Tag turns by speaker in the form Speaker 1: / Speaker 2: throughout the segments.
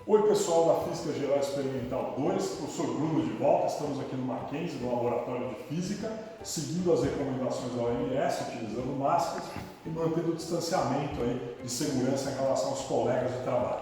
Speaker 1: Oi pessoal da Física Geral Experimental 2, professor Bruno de volta, estamos aqui no Mackenzie, no Laboratório de Física, seguindo as recomendações da OMS, utilizando máscaras e mantendo o distanciamento aí de segurança em relação aos colegas de trabalho.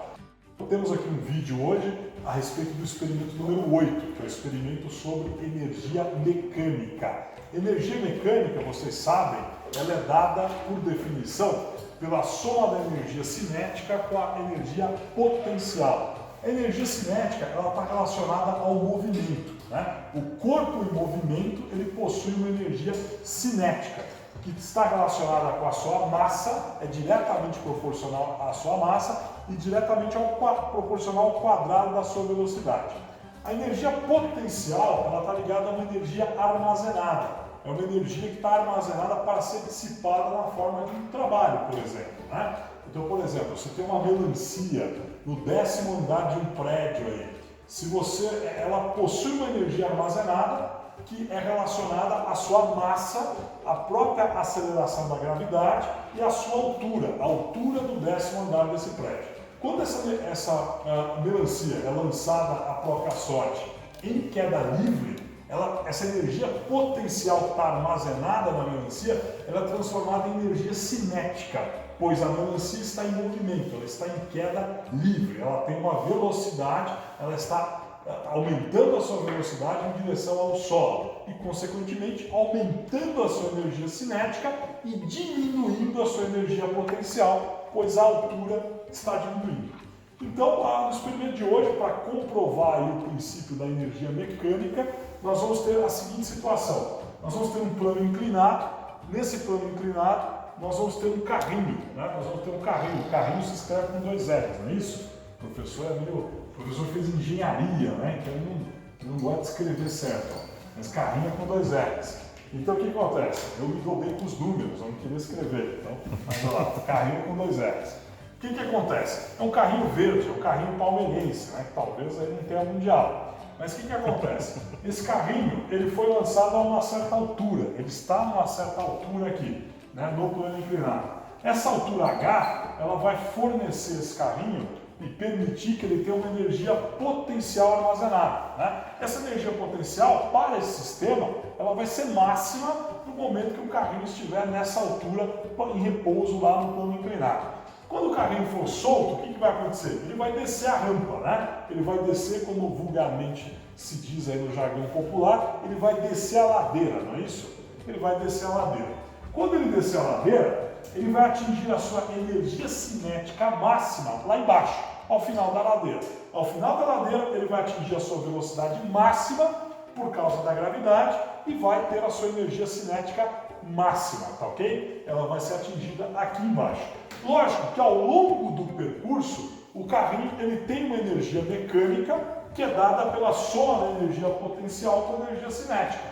Speaker 1: Temos aqui um vídeo hoje a respeito do experimento número 8, que é o experimento sobre energia mecânica. Energia mecânica, vocês sabem, ela é dada por definição pela soma da energia cinética com a energia potencial. A energia cinética está relacionada ao movimento, né? O corpo em movimento ele possui uma energia cinética, que está relacionada com a sua massa, é diretamente proporcional à sua massa e diretamente proporcional ao quadrado da sua velocidade. A energia potencial está ligada a uma energia armazenada. É uma energia que está armazenada para ser dissipada na forma de um trabalho, por exemplo, né? Então, por exemplo, você tem uma melancia no 10º andar de um prédio aí. Ela possui uma energia armazenada que é relacionada à sua massa, à própria aceleração da gravidade e à sua altura, a altura do 10º andar desse prédio. Quando essa melancia é lançada à própria sorte em queda livre, essa energia potencial que está armazenada na melancia, ela é transformada em energia cinética, pois a melancia está em movimento, ela está em queda livre, ela tem uma velocidade, ela está aumentando a sua velocidade em direção ao solo e, consequentemente, aumentando a sua energia cinética e diminuindo a sua energia potencial, pois a altura está diminuindo. Então, no experimento de hoje, para comprovar aí o princípio da energia mecânica, nós vamos ter a seguinte situação. Nós vamos ter um plano inclinado. Nesse plano inclinado, nós vamos ter um carrinho, né? Nós vamos ter um carrinho. O carrinho se escreve com 2 L's, não é isso? O professor fez engenharia, né? Então ele não gosta de escrever certo. Mas carrinho é com 2 L's. Então o que acontece? Eu me dou bem com os números, eu não queria escrever. Então, mas olha lá, carrinho com 2 L's. O que acontece? É um carrinho verde, é um carrinho palmeirense, né? Que talvez aí não tenha mundial. Mas o que acontece? Esse carrinho ele foi lançado a uma certa altura, ele está a uma certa altura aqui, né? No plano inclinado. Essa altura H, ela vai fornecer esse carrinho e permitir que ele tenha uma energia potencial armazenada, né? Essa energia potencial, para esse sistema, ela vai ser máxima no momento que o carrinho estiver nessa altura em repouso lá no plano inclinado. Quando o carrinho for solto, o que vai acontecer? Ele vai descer a rampa, né? Ele vai descer, como vulgarmente se diz aí no jargão popular, ele vai descer a ladeira, não é isso? Ele vai descer a ladeira. Quando ele descer a ladeira, ele vai atingir a sua energia cinética máxima lá embaixo, ao final da ladeira. Ao final da ladeira, ele vai atingir a sua velocidade máxima por causa da gravidade e vai ter a sua energia cinética máxima, tá ok? Ela vai ser atingida aqui embaixo. Lógico que ao longo do percurso, o carrinho ele tem uma energia mecânica que é dada pela soma da energia potencial com a energia cinética.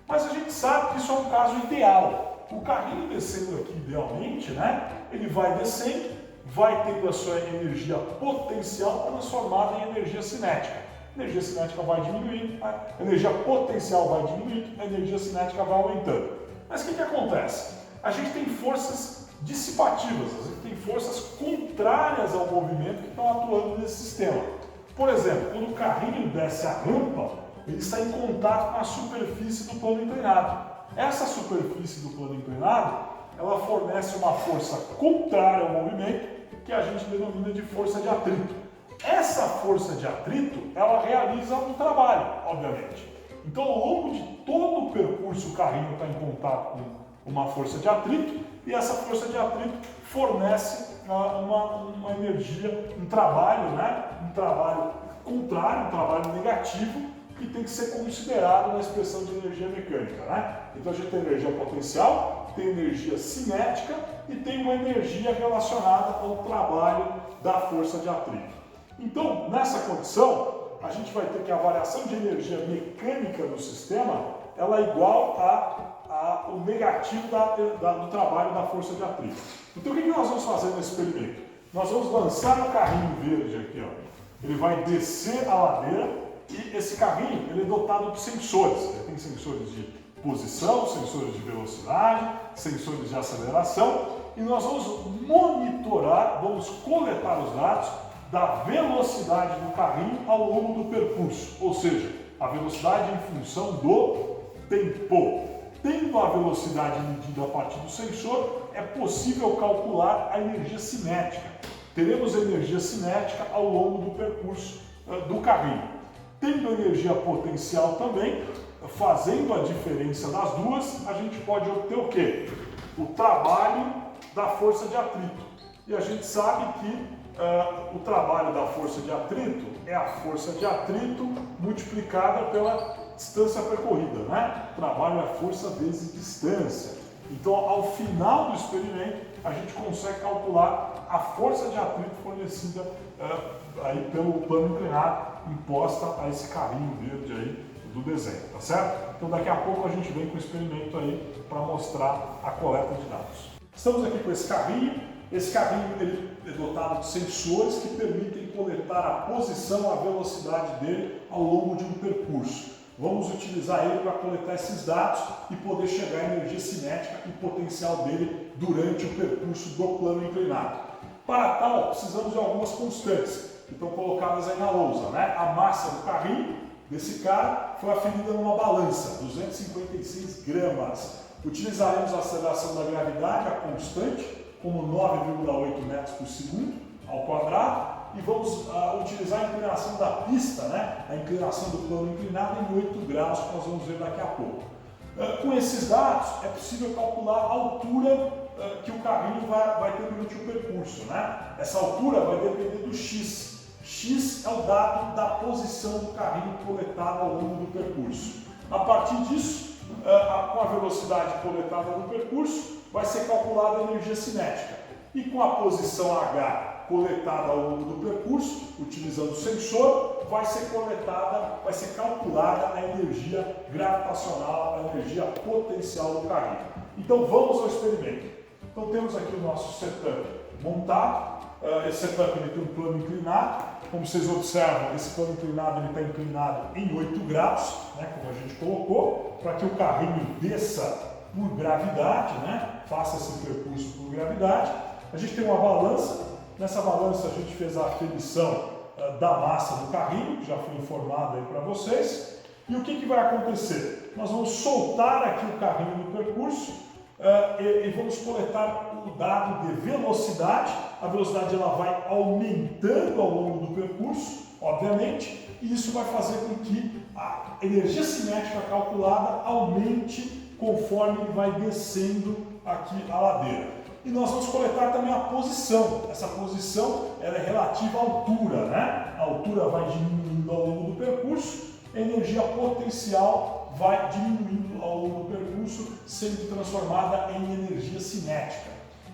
Speaker 1: Mas a gente sabe que isso é um caso ideal. O carrinho descendo aqui idealmente, né? Ele vai descendo, vai tendo a sua energia potencial transformada em energia cinética. A energia cinética vai diminuindo, a energia potencial vai diminuindo, a energia cinética vai aumentando. Mas o que acontece? A gente tem forças dissipativas, a gente tem forças contrárias ao movimento que estão atuando nesse sistema. Por exemplo, quando o carrinho desce a rampa, ele está em contato com a superfície do plano inclinado. Essa superfície do plano inclinado, ela fornece uma força contrária ao movimento, que a gente denomina de força de atrito. Essa força de atrito, ela realiza um trabalho, obviamente. Então, ao longo de todo o percurso, o carrinho está em contato com uma força de atrito e essa força de atrito fornece uma energia, um trabalho, né? Um trabalho contrário, um trabalho negativo que tem que ser considerado na expressão de energia mecânica, né? Então, a gente tem energia potencial, tem energia cinética e tem uma energia relacionada ao trabalho da força de atrito. Então, nessa condição, a gente vai ter que a variação de energia mecânica do sistema ela é igual ao negativo do trabalho da força de atrito. Então, o que nós vamos fazer nesse experimento? Nós vamos lançar o carrinho verde aqui, ó. Ele vai descer a ladeira e esse carrinho ele é dotado de sensores. Ele tem sensores de posição, sensores de velocidade, sensores de aceleração e nós vamos monitorar, vamos coletar os dados da velocidade do carrinho ao longo do percurso, ou seja, a velocidade em função do tempo. Tendo a velocidade medida a partir do sensor, é possível calcular a energia cinética. Teremos energia cinética ao longo do percurso do carrinho. Tendo energia potencial também, fazendo a diferença das duas, a gente pode obter o quê? O trabalho da força de atrito. E a gente sabe que o trabalho da força de atrito é a força de atrito multiplicada pela distância percorrida, né? Trabalho é a força vezes distância. Então, ao final do experimento, a gente consegue calcular a força de atrito fornecida aí pelo plano inclinado imposta a esse carrinho verde aí do desenho, tá certo? Então, daqui a pouco a gente vem com o experimento aí para mostrar a coleta de dados. Estamos aqui com esse carrinho. Esse carrinho ele é dotado de sensores que permitem coletar a posição e a velocidade dele ao longo de um percurso. Vamos utilizar ele para coletar esses dados e poder chegar à energia cinética e potencial dele durante o percurso do plano inclinado. Para tal, precisamos de algumas constantes que estão colocadas aí na lousa, né? A massa do carrinho desse cara foi aferida numa balança, 256 gramas. Utilizaremos a aceleração da gravidade, a constante, como 9,8 metros por segundo ao quadrado, e vamos utilizar a inclinação da pista, né? A inclinação do plano inclinado em 8 graus, que nós vamos ver daqui a pouco. Com esses dados, é possível calcular a altura que o carrinho vai ter durante o percurso, né? Essa altura vai depender do x. X é o dado da posição do carrinho coletado ao longo do percurso. A partir disso, com a velocidade coletada no percurso, vai ser calculada a energia cinética. E com a posição H coletada ao longo do percurso, utilizando o sensor, vai ser calculada a energia gravitacional, a energia potencial do carrinho. Então vamos ao experimento. Então temos aqui o nosso setup montado. Esse setup ele tem um plano inclinado. Como vocês observam, esse plano inclinado está inclinado em 8 graus, né, como a gente colocou, para que o carrinho desça por gravidade, né, faça esse percurso por gravidade. A gente tem uma balança. Nessa balança a gente fez a aferição da massa do carrinho, que já foi informado aí para vocês. E o que vai acontecer? Nós vamos soltar aqui o carrinho no percurso e vamos coletar o dado de velocidade. A velocidade ela vai aumentando ao longo do percurso, obviamente, e isso vai fazer com que a energia cinética calculada aumente conforme ele vai descendo aqui a ladeira. E nós vamos coletar também a posição. Essa posição ela é relativa à altura, né? A altura vai diminuindo ao longo do percurso, a energia potencial vai diminuindo ao longo do percurso, sendo transformada em energia cinética.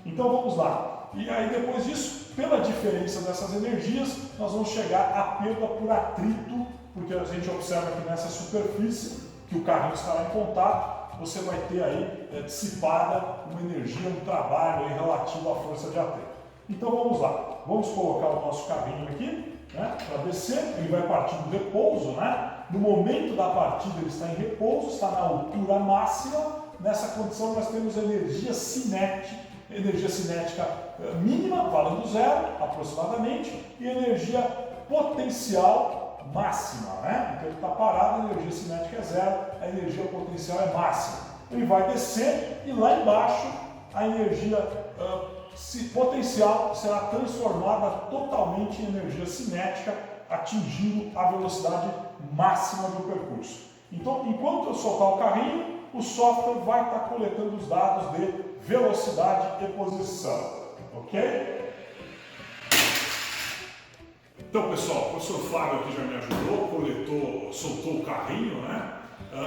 Speaker 1: Então vamos lá. E aí depois disso, pela diferença dessas energias, nós vamos chegar à perda por atrito, porque a gente observa que nessa superfície, que o carrinho estará em contato, você vai ter aí dissipada uma energia, um trabalho aí relativo à força de atrito. Então vamos lá, vamos colocar o nosso carrinho aqui, né, para descer. Ele vai partir do repouso, né? No momento da partida ele está em repouso, está na altura máxima. Nessa condição nós temos energia cinética mínima, valendo zero aproximadamente, e energia potencial máxima, né? Então ele está parado, a energia cinética é zero, a energia potencial é máxima. Ele vai descer e lá embaixo a energia potencial será transformada totalmente em energia cinética, atingindo a velocidade máxima do percurso. Então, enquanto eu soltar o carrinho, o software vai estar coletando os dados de velocidade e posição, ok? Então, pessoal, o professor Flávio aqui já me ajudou, soltou o carrinho, né?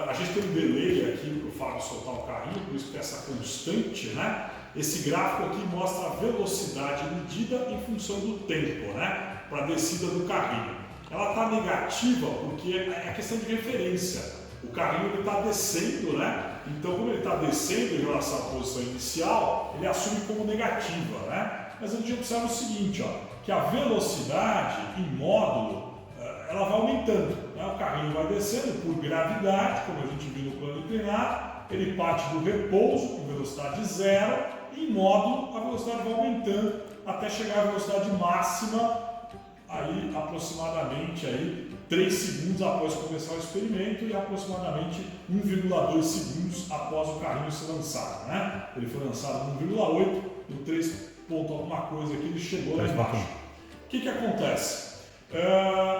Speaker 1: A gente tem um delay aqui para o Flávio soltar o carrinho, por isso que tem essa constante, né? Esse gráfico aqui mostra a velocidade medida em função do tempo, né? Para a descida do carrinho. Ela está negativa porque é questão de referência. O carrinho está descendo, né? Então, como ele está descendo em relação à posição inicial, ele assume como negativa, né? Mas a gente observa o seguinte, ó, que a velocidade em módulo, ela vai aumentando, né? O carrinho vai descendo por gravidade, como a gente viu no plano inclinado, ele parte do repouso com velocidade zero, e em módulo a velocidade vai aumentando até chegar à velocidade máxima aí aproximadamente aí 3 segundos após começar o experimento e aproximadamente 1,2 segundos após o carrinho ser lançado, né? Ele foi lançado no 1,8, no 3 ponto alguma coisa aqui, ele chegou lá embaixo. O que acontece?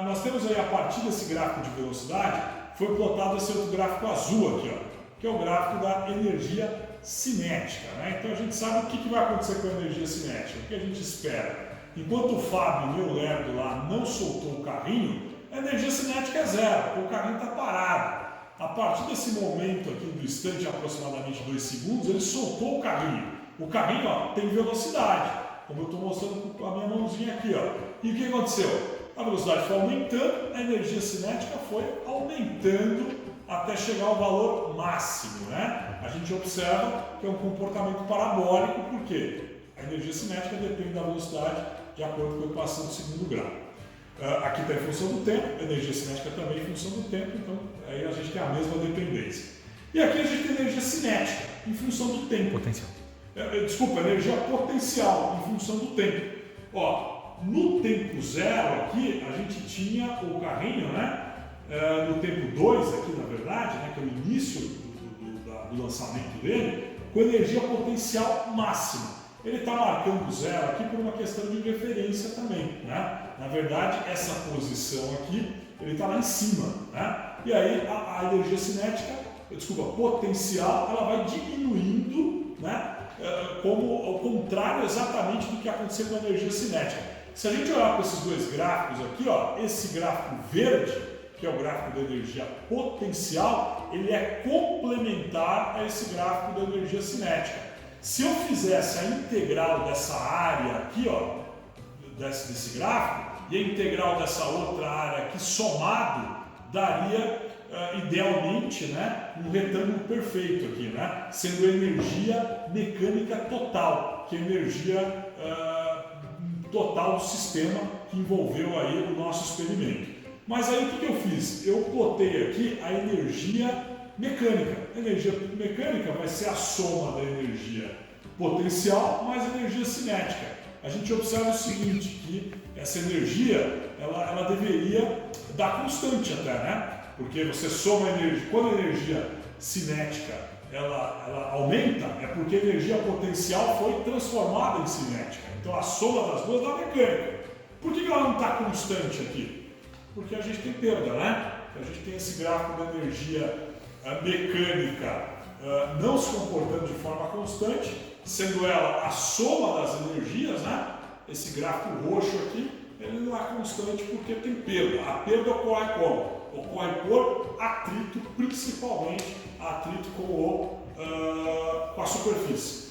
Speaker 1: Nós temos aí, a partir desse gráfico de velocidade, foi plotado esse outro gráfico azul aqui, ó, que é o gráfico da energia cinética, né? Então a gente sabe o que vai acontecer com a energia cinética, o que a gente espera. Enquanto o Fábio, meu lerdo lá, não soltou o carrinho, a energia cinética é zero, porque o carrinho está parado. A partir desse momento aqui do instante, aproximadamente 2 segundos, ele soltou o carrinho. O carrinho, ó, tem velocidade, como eu estou mostrando com a minha mãozinha aqui, ó. E o que aconteceu? A velocidade foi aumentando, a energia cinética foi aumentando até chegar ao valor máximo, né? A gente observa que é um comportamento parabólico, porque a energia cinética depende da velocidade de acordo com a equação do segundo grau. Aqui está em função do tempo, a energia cinética também em função do tempo, então aí a gente tem a mesma dependência. E aqui a gente tem energia cinética em função do tempo.
Speaker 2: Potencial.
Speaker 1: Desculpa, energia potencial em função do tempo. Ó, no tempo zero aqui, a gente tinha o carrinho, né? No tempo 2 aqui, na verdade, né, que é o início do lançamento dele, com energia potencial máxima. Ele está marcando zero aqui por uma questão de referência também, né? Na verdade, essa posição aqui, ele está lá em cima, né? E aí a energia cinética, potencial, ela vai diminuindo, né? Como ao contrário exatamente do que aconteceu com a energia cinética. Se a gente olhar para esses dois gráficos aqui, ó, esse gráfico verde, que é o gráfico da energia potencial, ele é complementar a esse gráfico da energia cinética. Se eu fizesse a integral dessa área aqui, ó, desse gráfico, e a integral dessa outra área aqui somado, daria idealmente, né, um retângulo perfeito aqui, né, sendo energia mecânica total, que é a energia total do sistema que envolveu aí o nosso experimento. Mas aí o que eu fiz? Eu plotei aqui a energia mecânica. A energia mecânica vai ser a soma da energia potencial mais a energia cinética. A gente observa o seguinte, que essa energia, ela deveria dar constante até, né? Porque você soma a energia, quando a energia cinética ela aumenta, é porque a energia potencial foi transformada em cinética. Então a soma das duas dá mecânica. Por que ela não está constante aqui? Porque a gente tem perda, né? A gente tem esse gráfico da energia mecânica não se comportando de forma constante, sendo ela a soma das energias, né? Esse gráfico roxo aqui, ele não é constante porque tem perda. A perda ocorre como? Ocorre por atrito, principalmente atrito com a superfície.